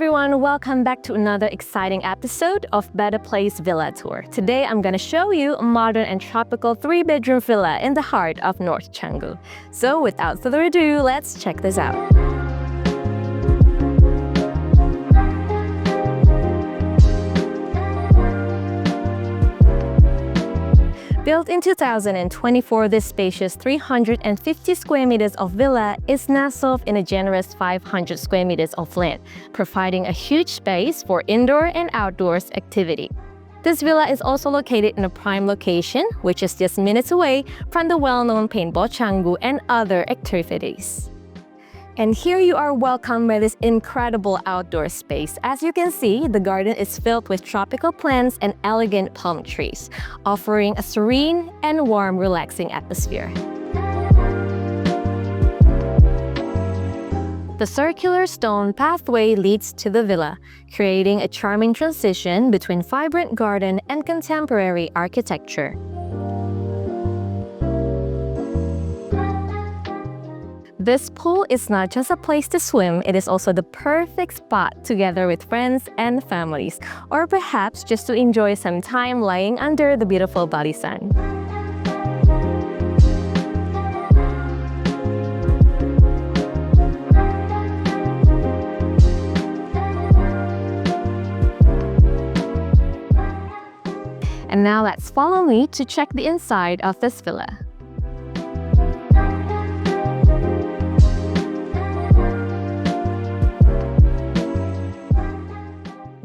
everyone, welcome back to another exciting episode of Betterplace Villa Tour. Today I'm going to show you a modern and tropical 3-bedroom villa in the heart of North Canggu. So without further ado, let's check this out. Built in 2024, this spacious 350 square meters of villa is nestled in a generous 500 square meters of land, providing a huge space for indoor and outdoors activity. This villa is also located in a prime location, which is just minutes away from the well-known paintball Canggu and other activities. And here you are welcomed by this incredible outdoor space. As you can see, the garden is filled with tropical plants and elegant palm trees, offering a serene and warm, relaxing atmosphere. The circular stone pathway leads to the villa, creating a charming transition between vibrant garden and contemporary architecture. This pool is not just a place to swim, it is also the perfect spot to gather with friends and families, or perhaps just to enjoy some time lying under the beautiful Bali sun. And now let's follow me to check the inside of this villa.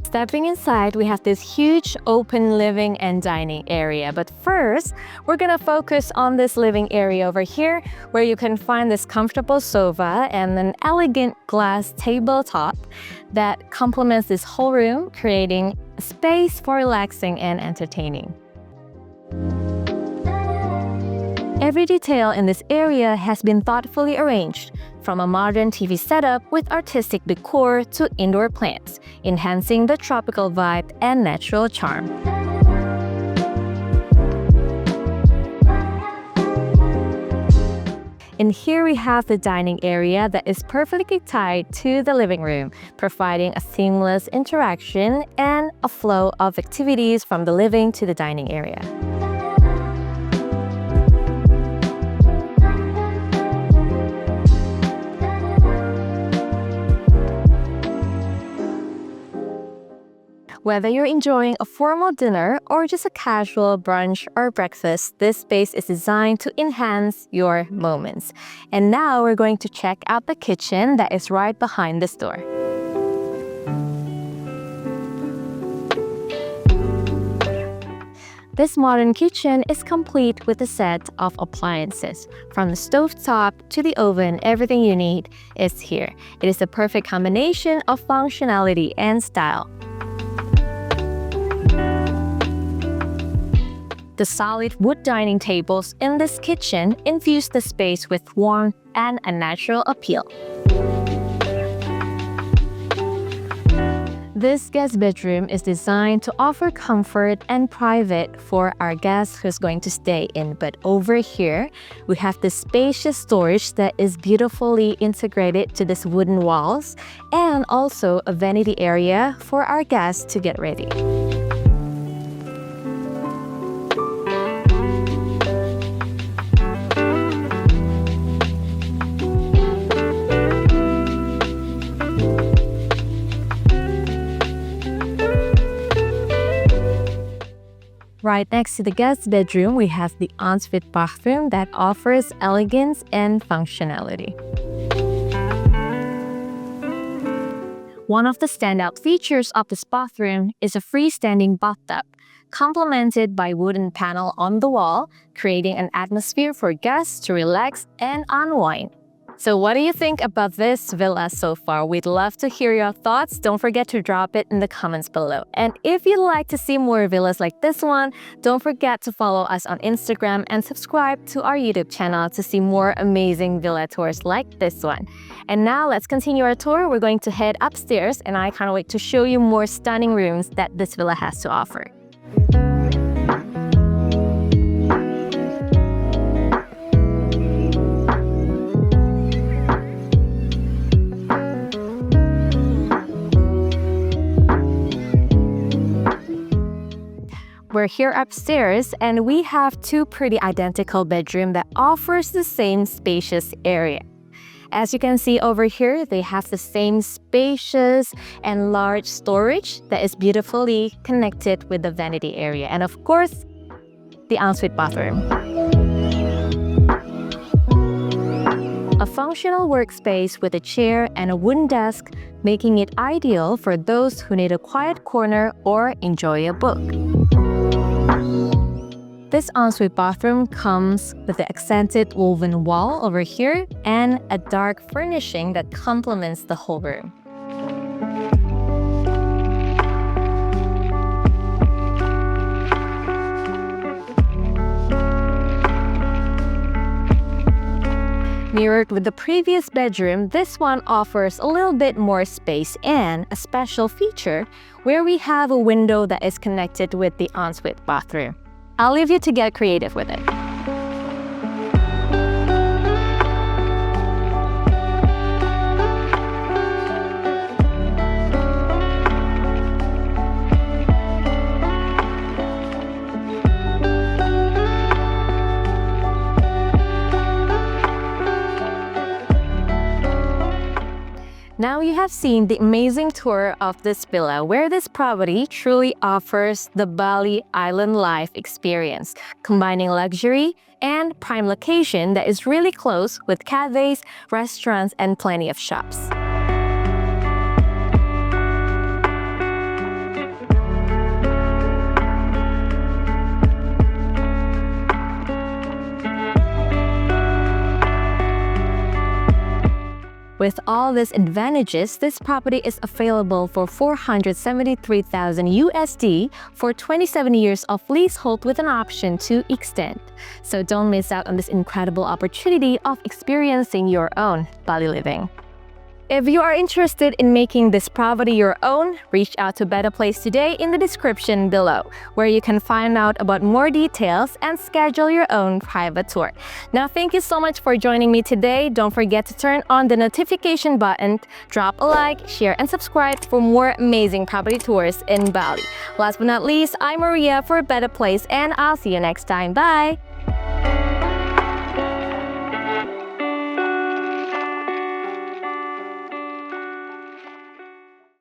Stepping inside, we have this huge open living and dining area. But first, we're gonna focus on this living area over here, where you can find this comfortable sofa and an elegant glass tabletop that complements this whole room, creating a space for relaxing and entertaining. Every detail in this area has been thoughtfully arranged, from a modern TV setup with artistic decor to indoor plants, enhancing the tropical vibe and natural charm. And here we have the dining area that is perfectly tied to the living room, providing a seamless interaction and a flow of activities from the living to the dining area. Whether you're enjoying a formal dinner or just a casual brunch or breakfast, this space is designed to enhance your moments. And now we're going to check out the kitchen that is right behind this door. This modern kitchen is complete with a set of appliances. From the stovetop to the oven, everything you need is here. It is a perfect combination of functionality and style. The solid wood dining tables in this kitchen infuse the space with warmth and a natural appeal. This guest bedroom is designed to offer comfort and private for our guest who's going to stay in. But over here, we have this spacious storage that is beautifully integrated to these wooden walls, and also a vanity area for our guests to get ready. Right next to the guest bedroom, we have the ensuite bathroom that offers elegance and functionality. One of the standout features of this bathroom is a freestanding bathtub, complemented by wooden panel on the wall, creating an atmosphere for guests to relax and unwind. So what do you think about this villa so far? We'd love to hear your thoughts. Don't forget to drop it in the comments below. And if you'd like to see more villas like this one, don't forget to follow us on Instagram and subscribe to our YouTube channel to see more amazing villa tours like this one. And now let's continue our tour. We're going to head upstairs, and I can't wait to show you more stunning rooms that this villa has to offer. We're here upstairs and we have two pretty identical bedrooms that offers the same spacious area. As you can see over here, they have the same spacious and large storage that is beautifully connected with the vanity area. And of course, the ensuite bathroom. A functional workspace with a chair and a wooden desk, making it ideal for those who need a quiet corner or enjoy a book. This ensuite bathroom comes with the accented woven wall over here and a dark furnishing that complements the whole room. Mirrored with the previous bedroom, this one offers a little bit more space and a special feature where we have a window that is connected with the ensuite bathroom. I'll leave you to get creative with it. Now you have seen the amazing tour of this villa, where this property truly offers the Bali island life experience, combining luxury and prime location that is really close with cafes, restaurants, and plenty of shops. With all these advantages, this property is available for $473,000 USD for 27 years of leasehold with an option to extend. So don't miss out on this incredible opportunity of experiencing your own Bali living. If you are interested in making this property your own, reach out to Betterplace today in the description below, where you can find out about more details and schedule your own private tour. Now, thank you so much for joining me today. Don't forget to turn on the notification button, drop a like, share, and subscribe for more amazing property tours in Bali. Last but not least, I'm Maria for Betterplace, and I'll see you next time. Bye!